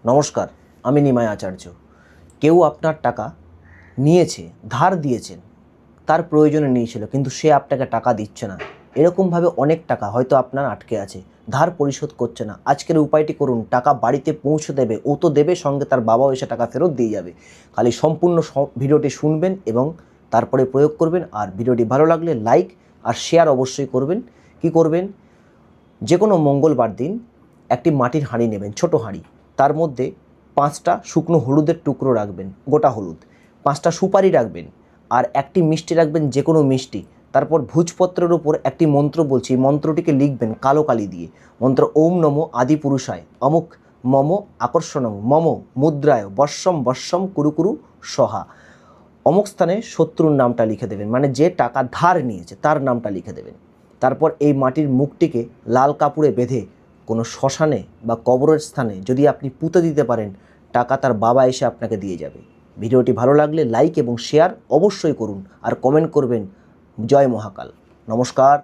নমস্কার, আমি নিমাই আচার্য। কেউ আপনার টাকা নিয়েছে, ধার দিয়েছেন, তার প্রয়োজনে নিয়েছিল, কিন্তু সে আপনাকে টাকা দিচ্ছে না। এরকমভাবে অনেক টাকা হয়তো আপনার আটকে আছে, ধার পরিশোধ করছে না। আজকের উপায়টি করুন, টাকা বাড়িতে পৌঁছে দেবে, ও তো দেবে, সঙ্গে তার বাবাও এসে টাকা ফেরত দিয়ে যাবে। খালি সম্পূর্ণ ভিডিওটি শুনবেন এবং তারপরে প্রয়োগ করবেন। আর ভিডিওটি ভালো লাগলে লাইক আর শেয়ার অবশ্যই করবেন। কি করবেন? যে কোনো মঙ্গলবার দিন একটি মাটির হাঁড়ি নেবেন, ছোট হাঁড়ি। তার মধ্যে 5টা শুকনো হলুদের টুকরো রাখবেন, গোটা হলুদ। 5টা সুপারি রাখবেন, আর একটি মিষ্টি রাখবেন, যে কোনো মিষ্টি। তারপর ভোজপত্রের উপর একটি মন্ত্র বলছি, মন্ত্রটিকে লিখবেন কালো কালি দিয়ে। মন্ত্র ওম নমো আদিপুরুষায় অমুক মম আকর্ষণং মম মুদ্রায় বর্ষম বর্ষম কুরু কুরু সহা। অমুক স্থানে শত্রুর নামটা লিখে দেবেন, মানে যে টাকা ধার নিয়েছে তার নামটা লিখে দেবেন। তারপর এই মাটির মুখটিকে লাল কাপড়ে বেঁধে কোনো শ্মশানে বা কবরের স্থানে যদি আপনি পুঁতে দিতে পারেন, টাকা তার বাবা এসে আপনাকে দিয়ে যাবে। ভিডিওটি ভালো লাগলে লাইক এবং শেয়ার অবশ্যই করুন, আর কমেন্ট করবেন জয় মহাকাল। নমস্কার।